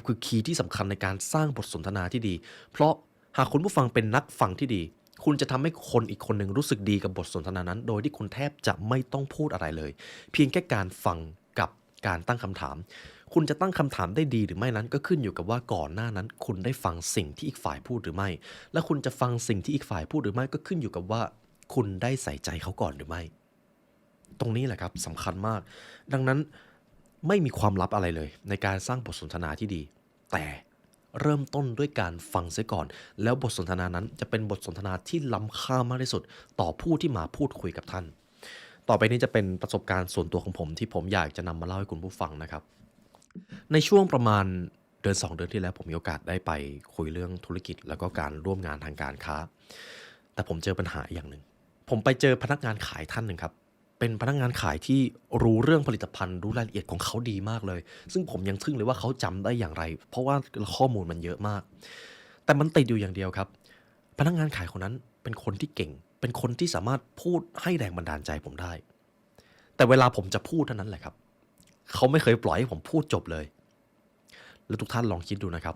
คือคีย์ที่สำคัญในการสร้างบทสนทนาที่ดีเพราะหากคุณผู้ฟังเป็นนักฟังที่ดีคุณจะทำให้คนอีกคนหนึ่งรู้สึกดีกับบทสนทนานั้นโดยที่คุณแทบจะไม่ต้องพูดอะไรเลยเพียงแค่การฟังกับการตั้งคำถามคุณจะตั้งคำถามได้ดีหรือไม่นั้นก็ขึ้นอยู่กับว่าก่อนหน้านั้นคุณได้ฟังสิ่งที่อีกฝ่ายพูดหรือไม่และคุณจะฟังสิ่งที่อีกฝ่ายพูดหรือไม่ก็ขึ้นอยู่กับว่าคุณได้ใส่ใจเขาก่อนหรือไม่ตรงนี้แหละครับสำคัญมากดังนั้นไม่มีความลับอะไรเลยในการสร้างบทสนทนาที่ดีแต่เริ่มต้นด้วยการฟังเสียก่อนแล้วบทสนทนานั้นจะเป็นบทสนทนาที่ล้ำค่ามากที่สุดต่อผู้ที่มาพูดคุยกับท่านต่อไปนี้จะเป็นประสบการณ์ส่วนตัวของผมที่ผมอยากจะนำมาเล่าให้คุณผู้ฟังนะครับในช่วงประมาณเดือน2 เดือนที่แล้วผมมีโอกาสได้ไปคุยเรื่องธุรกิจแล้วก็การร่วมงานทางการค้าแต่ผมเจอปัญหาอย่างหนึ่งผมไปเจอพนักงานขายท่านหนึ่งครับ เป็นพนักงานขายที่รู้เรื่องผลิตภัณฑ์รู้รายละเอียดของเขาดีมากเลยซึ่งผมยังทึ่งเลยว่าเขาจำได้อย่างไรเพราะว่าข้อมูลมันเยอะมากแต่มันติดอยู่อย่างเดียวครับพนักงานขายคนนั้นเป็นคนที่เก่งเป็นคนที่สามารถพูดให้แรงบันดาลใจผมได้แต่เวลาผมจะพูดเท่านั้นแหละครับเขาไม่เคยปล่อยให้ผมพูดจบเลยแล้วทุกท่านลองคิดดูนะครับ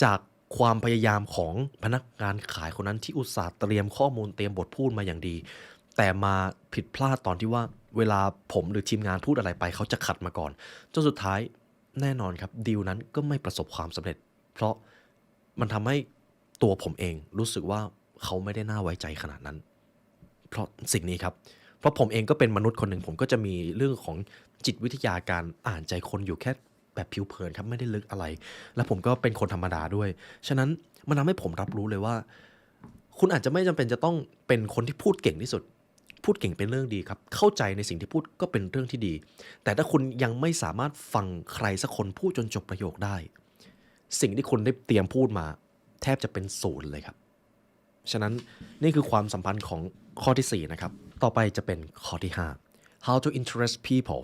จากความพยายามของพนักงานขายคนนั้นที่อุตส่าห์เตรียมข้อมูลเตรียมบทพูดมาอย่างดีแต่มาผิดพลาดตอนที่ว่าเวลาผมหรือทีมงานพูดอะไรไปเขาจะขัดมาก่อนจนสุดท้ายแน่นอนครับดีลนั้นก็ไม่ประสบความสำเร็จเพราะมันทำให้ตัวผมเองรู้สึกว่าเขาไม่ได้น่าไว้ใจขนาดนั้นเพราะสิ่งนี้ครับเพราะผมเองก็เป็นมนุษย์คนหนึ่งผมก็จะมีเรื่องของจิตวิทยาการอ่านใจคนอยู่แค่แบบผิวเผินครับไม่ได้ลึกอะไรและผมก็เป็นคนธรรมดาด้วยฉะนั้นมันทำให้ผมรับรู้เลยว่าคุณอาจจะไม่จำเป็นจะต้องเป็นคนที่พูดเก่งที่สุดพูดเก่งเป็นเรื่องดีครับเข้าใจในสิ่งที่พูดก็เป็นเรื่องที่ดีแต่ถ้าคุณยังไม่สามารถฟังใครสักคนพูดจนจบประโยคได้สิ่งที่คุณได้เตรียมพูดมาแทบจะเป็นศูนย์เลยครับฉะนั้นนี่คือความสัมพันธ์ของข้อที่4นะครับต่อไปจะเป็นข้อที่5 how to interest people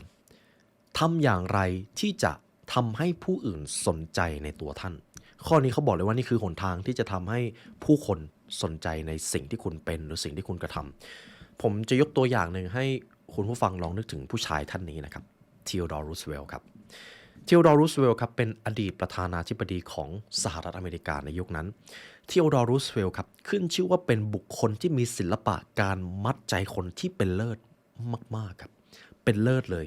ทำอย่างไรที่จะทำให้ผู้อื่นสนใจในตัวท่านข้อนี้เขาบอกเลยว่านี่คือหนทางที่จะทำให้ผู้คนสนใจในสิ่งที่คุณเป็นหรือสิ่งที่คุณกระทำผมจะยกตัวอย่างหนึ่งให้คุณผู้ฟังลองนึกถึงผู้ชายท่านนี้นะครับทีโอดอร์ รูสเวลต์ครับทีโอดอร์ รูสเวลต์ครับเป็นอดีตประธานาธิบดีของสหรัฐอเมริกาในยุคนั้นทีโอดอร์ รูสเวลต์ครับขึ้นชื่อว่าเป็นบุคคลที่มีศิลปะการมัดใจคนที่เป็นเลิศมากๆครับเป็นเลิศเลย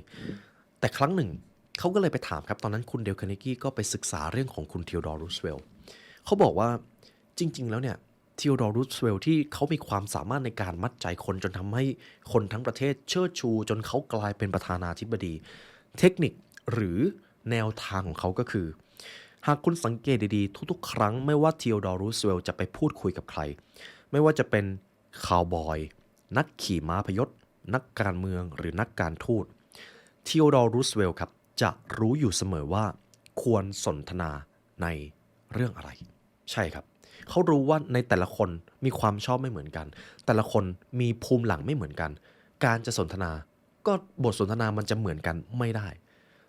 แต่ครั้งหนึ่งเขาก็เลยไปถามครับตอนนั้นคุณเดลคาร์เนกีก็ไปศึกษาเรื่องของคุณทีโอดอร์ รูสเวลต์เขาบอกว่าจริงๆแล้วเนี่ยทีโอดอร์ รูสเวลต์ที่เขามีความสามารถในการมัดใจคนจนทำให้คนทั้งประเทศเชิดชูจนเขากลายเป็นประธานาธิบดีเทคนิคหรือแนวทางของเขาก็คือหากคุณสังเกตดีๆทุกๆครั้งไม่ว่าทีโอดอร์ รูสเวลต์จะไปพูดคุยกับใครไม่ว่าจะเป็นคาวบอยนักขี่ม้าพยศนักการเมืองหรือนักการทูตทีโอดอร์ รูสเวลต์ครับจะรู้อยู่เสมอว่าควรสนทนาในเรื่องอะไรใช่ครับเขารู้ว่าในแต่ละคนมีความชอบไม่เหมือนกันแต่ละคนมีภูมิหลังไม่เหมือนกันการจะสนทนาก็บทสนทนามันจะเหมือนกันไม่ได้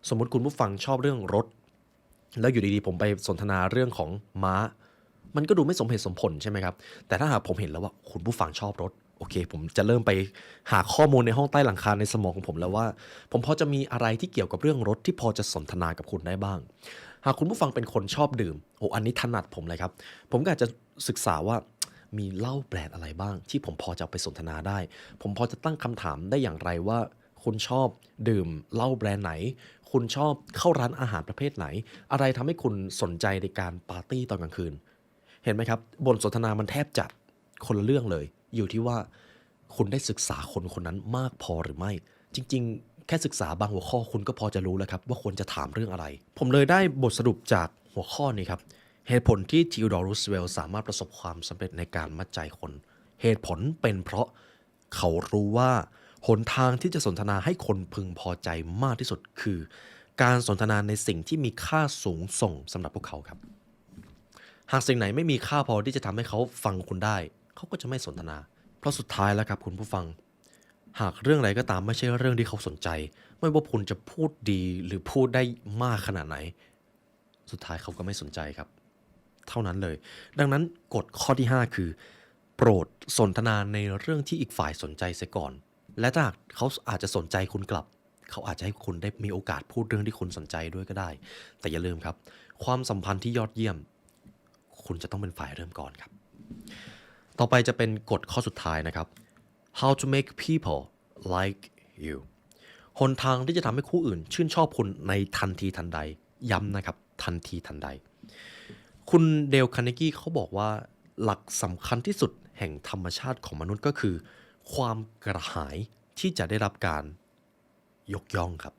สมมุติคุณผู้ฟังชอบเรื่องรถแล้วอยู่ดีๆผมไปสนทนาเรื่องของม้ามันก็ดูไม่สมเหตุสมผลใช่ไหมครับแต่ถ้าหากผมเห็นแล้วว่าคุณผู้ฟังชอบรถโอเคผมจะเริ่มไปหาข้อมูลในห้องใต้หลังคาในสมองของผมแล้วว่าผมพอจะมีอะไรที่เกี่ยวกับเรื่องรถที่พอจะสนทนากับคุณได้บ้างหากคุณผู้ฟังเป็นคนชอบดื่มโอ้อันนี้ถนัดผมเลยครับผมก็อาจจะศึกษาว่ามีเหล้าแบรนด์อะไรบ้างที่ผมพอจะเอาไปสนทนาได้ผมพอจะตั้งคำถามได้อย่างไรว่าคุณชอบดื่มเหล้าแบรนด์ไหนคุณชอบเข้าร้านอาหารประเภทไหนอะไรทำให้คุณสนใจในการปาร์ตี้ตอนกลางคืนเห็นไหมครับบทสนทนามันแทบจะคนละเรื่องเลยอยู่ที่ว่าคุณได้ศึกษาคนคนนั้นมากพอหรือไม่จริงๆแค่ศึกษาบางหัวข้อคุณก็พอจะรู้แล้วครับว่าควรจะถามเรื่องอะไรผมเลยได้บทสรุปจากหัวข้อนี้ครับเหตุผลที่ทีโอดอร์ รูสเวลต์สามารถประสบความสำเร็จในการมัดใจคนเหตุผลเป็นเพราะเขารู้ว่าหนทางที่จะสนทนาให้คนพึงพอใจมากที่สุดคือการสนทนาในสิ่งที่มีค่าสูงส่งสำหรับพวกเขาครับหากสิ่งไหนไม่มีค่าพอที่จะทำให้เขาฟังคุณได้เขาก็จะไม่สนทนาเพราะสุดท้ายแล้วครับคุณผู้ฟังหากเรื่องอะไรก็ตามไม่ใช่เรื่องที่เขาสนใจไม่ว่าคุณจะพูดดีหรือพูดได้มากขนาดไหนสุดท้ายเขาก็ไม่สนใจครับเท่านั้นเลยดังนั้นกฎข้อที่5คือโปรดสนทนาในเรื่องที่อีกฝ่ายสนใจเสียก่อนและถ้าหากเขาอาจจะสนใจคุณกลับเขาอาจจะให้คุณได้มีโอกาสพูดเรื่องที่คุณสนใจด้วยก็ได้แต่อย่าลืมครับความสัมพันธ์ที่ยอดเยี่ยมคุณจะต้องเป็นฝ่ายเริ่มก่อนครับต่อไปจะเป็นกฎข้อสุดท้ายนะครับ how to make people like you หนทางที่จะทำให้คู่อื่นชื่นชอบคุณในทันทีทันใดย้ำนะครับทันทีทันใดคุณเดลคาร์เนกีเขาบอกว่าหลักสำคัญที่สุดแห่งธรรมชาติของมนุษย์ก็คือความกระหายที่จะได้รับการยกย่องครับ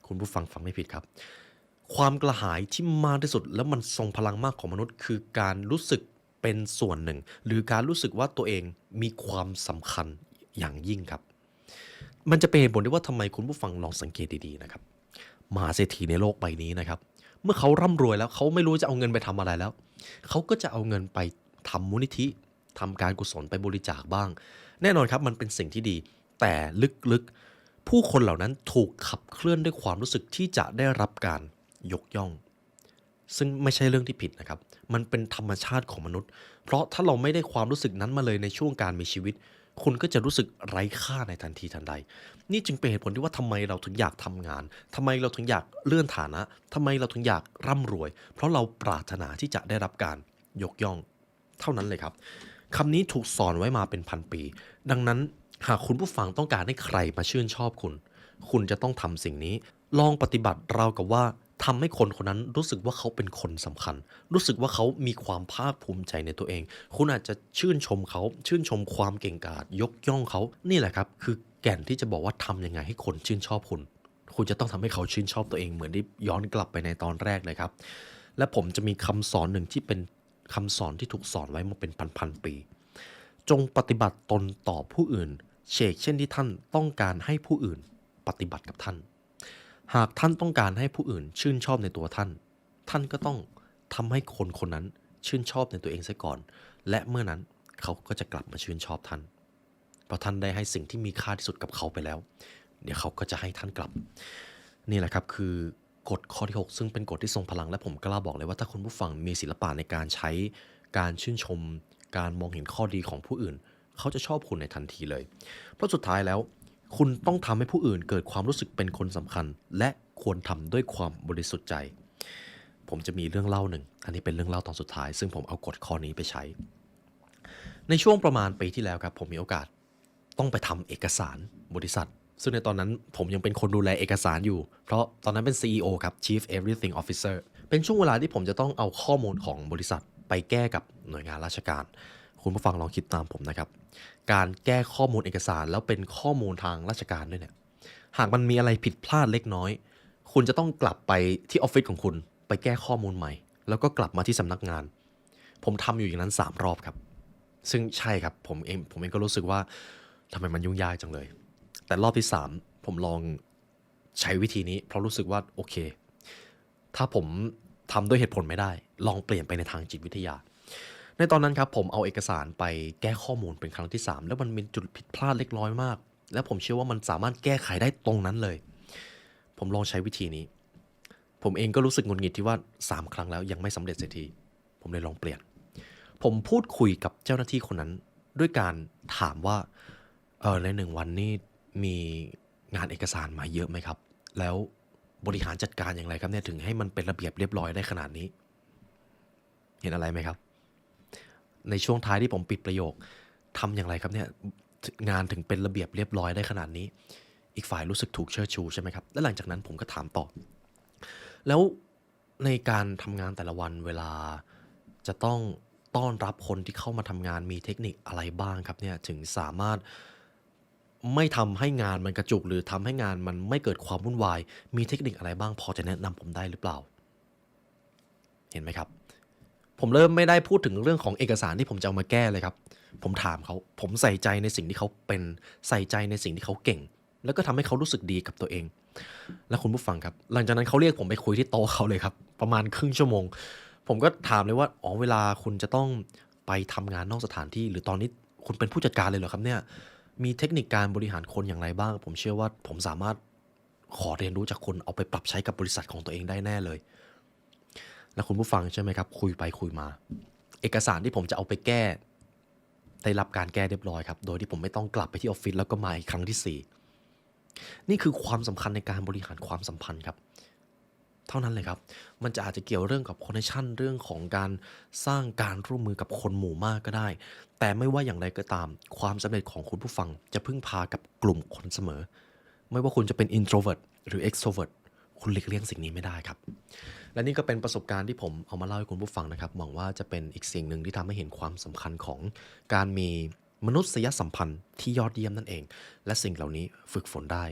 คุณผู้ฟังฟังไม่ผิดครับความกระหายที่มากที่สุดและมันทรงพลังมากของมนุษย์คือการรู้สึกเป็นส่วนหนึ่งหรือการรู้สึกว่าตัวเองมีความสำคัญอย่างยิ่งครับมันจะเป็นเหตุผลที่ว่าทำไมคุณผู้ฟังลองสังเกตดีๆนะครับมหาเศรษฐีในโลกใบนี้นะครับเมื่อเขาร่ำรวยแล้วเขาไม่รู้จะเอาเงินไปทำอะไรแล้วเขาก็จะเอาเงินไปทำมูลนิธิทำการกุศลไปบริจาคบ้างแน่นอนครับมันเป็นสิ่งที่ดี แต่ลึกๆผู้คนเหล่านั้นถูกขับเคลื่อนด้วยความรู้สึกที่จะได้รับการยกย่องซึ่งไม่ใช่เรื่องที่ผิดนะครับมันเป็นธรรมชาติของมนุษย์เพราะถ้าเราไม่ได้ความรู้สึกนั้นมาเลยในช่วงการมีชีวิตคุณก็จะรู้สึกไร้ค่าในทันทีทันใดนี่จึงเป็นเหตุผลที่ว่าทำไมเราถึงอยากทำงานทำไมเราถึงอยากเลื่อนฐานะทำไมเราถึงอยากร่ำรวยเพราะเราปรารถนาที่จะได้รับการยกย่องเท่านั้นเลยครับคำนี้ถูกสอนไว้มาเป็นพันปีดังนั้นหากคุณผู้ฟังต้องการให้ใครมาชื่นชอบคุณจะต้องทำสิ่งนี้ลองปฏิบัติราวกับว่าทำให้คนคนนั้นรู้สึกว่าเขาเป็นคนสำคัญรู้สึกว่าเขามีความภาคภูมิใจในตัวเองคุณอาจจะชื่นชมเขาชื่นชมความเก่งกาจยกย่องเขานี่แหละครับคือแก่นที่จะบอกว่าทำยังไงให้คนชื่นชอบคุณจะต้องทำให้เขาชื่นชอบตัวเองเหมือนที่ย้อนกลับไปในตอนแรกเลยครับและผมจะมีคำสอนหนึ่งที่เป็นคำสอนที่ถูกสอนไว้มาเป็นพันๆปีจงปฏิบัติตนต่อผู้อื่นเฉกเช่นที่ท่านต้องการให้ผู้อื่นปฏิบัติกับท่านหากท่านต้องการให้ผู้อื่นชื่นชอบในตัวท่านก็ต้องทำให้คนคนนั้นชื่นชอบในตัวเองซะก่อนและเมื่อนั้นเขาก็จะกลับมาชื่นชอบท่านเพราะท่านได้ให้สิ่งที่มีค่าที่สุดกับเขาไปแล้วเดี๋ยวเขาก็จะให้ท่านกลับนี่แหละครับคือกฎข้อที่6ซึ่งเป็นกฎที่ทรงพลังและผมกล้าบอกเลยว่าถ้าคุณผู้ฟังมีศิลปะในการใช้การชื่นชมการมองเห็นข้อดีของผู้อื่นเขาจะชอบคุณในทันทีเลยเพราะสุดท้ายแล้วคุณต้องทำให้ผู้อื่นเกิดความรู้สึกเป็นคนสำคัญและควรทำด้วยความบริสุทธิ์ใจผมจะมีเรื่องเล่าหนึ่งอันนี้เป็นเรื่องเล่าตอนสุดท้ายซึ่งผมเอากฎข้อนี้ไปใช้ในช่วงประมาณปีที่แล้วครับผมมีโอกาสต้องไปทำเอกสารบริษัทซึ่งในตอนนั้นผมยังเป็นคนดูแลเอกสารอยู่เพราะตอนนั้นเป็น CEO ครับ Chief Everything Officer เป็นช่วงเวลาที่ผมจะต้องเอาข้อมูลของบริษัทไปแก้กับหน่วยงานราชการคุณผู้ฟังลองคิดตามผมนะครับการแก้ข้อมูลเอกสารแล้วเป็นข้อมูลทางราชการด้วยเนี่ยหากมันมีอะไรผิดพลาดเล็กน้อยคุณจะต้องกลับไปที่ออฟฟิศของคุณไปแก้ข้อมูลใหม่แล้วก็กลับมาที่สำนักงานผมทำอยู่อย่างนั้น3 รอบครับซึ่งใช่ครับผมเองก็รู้สึกว่าทำไมมันยุ่งยากจังเลยแต่รอบที่3ผมลองใช้วิธีนี้เพราะรู้สึกว่าโอเคถ้าผมทำด้วยเหตุผลไม่ได้ลองเปลี่ยนไปในทางจิตวิทยาในตอนนั้นครับผมเอาเอกสารไปแก้ข้อมูลเป็นครั้งที่3แล้วมันมีจุดผิดพลาดเล็กน้อยมากและผมเชื่อว่ามันสามารถแก้ไขได้ตรงนั้นเลยผมลองใช้วิธีนี้ผมเองก็รู้สึกหงุดหงิดที่ว่า3 ครั้งแล้วยังไม่สำเร็จเสียทีผมเลยลองเปลี่ยนผมพูดคุยกับเจ้าหน้าที่คนนั้นด้วยการถามว่าใน1 วันนี้มีงานเอกสารมาเยอะไหมครับแล้วบริหารจัดการอย่างไรครับเนี่ยถึงให้มันเป็นระเบียบเรียบร้อยได้ขนาดนี้เห็นอะไรไหมครับในช่วงท้ายที่ผมปิดประโยคทำอย่างไรครับเนี่ยงานถึงเป็นระเบียบเรียบร้อยได้ขนาดนี้อีกฝ่ายรู้สึกถูกเชิดชูใช่ไหมครับและหลังจากนั้นผมก็ถามต่อแล้วในการทำงานแต่ละวันเวลาจะต้องต้อนรับคนที่เข้ามาทำงานมีเทคนิคอะไรบ้างครับเนี่ยถึงสามารถไม่ทำให้งานมันกระจุกหรือทำให้งานมันไม่เกิดความวุ่นวายมีเทคนิคอะไรบ้างพอจะแนะนำผมได้หรือเปล่าเห็นไหมครับผมเริ่มไม่ได้พูดถึงเรื่องของเอกสารที่ผมจะเอามาแก้เลยครับผมถามเขาผมใส่ใจในสิ่งที่เขาเป็นใส่ใจในสิ่งที่เขาเก่งแล้วก็ทำให้เขารู้สึกดีกับตัวเองและคุณผู้ฟังครับหลังจากนั้นเขาเรียกผมไปคุยที่โต๊ะเขาเลยครับประมาณครึ่งชั่วโมงผมก็ถามเลยว่าอ๋อเวลาคุณจะต้องไปทำงานนอกสถานที่หรือตอนนี้คุณเป็นผู้จัดการเลยเหรอครับเนี่ยมีเทคนิคการบริหารคนอย่างไรบ้างผมเชื่อว่าผมสามารถขอเรียนรู้จากคุณเอาไปปรับใช้กับบริษัทของตัวเองได้แน่เลยและคุณผู้ฟังใช่ไหมครับคุยไปคุยมาเอกสารที่ผมจะเอาไปแก้ได้รับการแก้เรียบร้อยครับโดยที่ผมไม่ต้องกลับไปที่ออฟฟิศแล้วก็มาอีกครั้งที่4นี่คือความสำคัญในการบริหารความสัมพันธ์ครับเท่านั้นเลยครับมันจะอาจจะเกี่ยวเรื่องกับคอนเนคชั่นเรื่องของการสร้างการร่วมมือกับคนหมู่มากก็ได้แต่ไม่ว่าอย่างไรก็ตามความสำเร็จของคุณผู้ฟังจะพึ่งพากับกลุ่มคนเสมอไม่ว่าคุณจะเป็น introvert หรือ extrovert คุณหลีกเลี่ยงสิ่งนี้ไม่ได้ครับและนี่ก็เป็นประสบการณ์ที่ผมเอามาเล่าให้คุณผู้ฟังนะครับหวังว่าจะเป็นอีกสิ่งหนึ่งที่ทำให้เห็นความสำคัญของการมีมนุษยสัมพันธ์ที่ยอดเยี่ยมนั่นเองและสิ่งเหล่านี้ฝึกฝนได้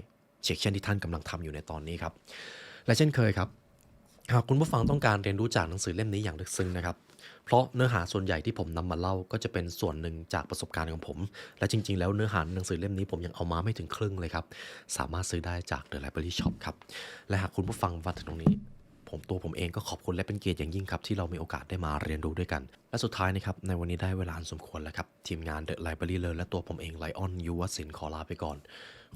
เช่นที่ท่านกำลังทำอยู่ในตอนนี้ครับและเช่นเคยครับหากคุณผู้ฟังต้องการเรียนรู้จากหนังสือเล่มนี้อย่างลึกซึ้งนะครับเพราะเนื้อหาส่วนใหญ่ที่ผมนำมาเล่าก็จะเป็นส่วนหนึ่งจากประสบการณ์ของผมและจริงๆแล้วเนื้อหาหนังสือเล่มนี้ผมยังเอามาไม่ถึงครึ่งเลยครับสามารถซื้อได้จาก The Library Shop ครับและหากคุณผู้ฟังมาถึงตรงนี้ผ ตัวผมเองก็ขอบคุณและเป็นเกียรติอย่างยิ่งครับที่เรามีโอกาสได้มาเรียนรู้ด้วยกันและสุดท้ายนะครับในวันนี้ได้เวลาอันสมควรแล้วครับทีมงาน The Library Learn และตัวผมเองไลออนยุวศิลป์ขอลาไปก่อน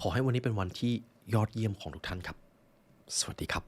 ขอให้วันนี้เป็นวันที่ยอดเยี่ยมของทุกท่านครับสวัสดีครับ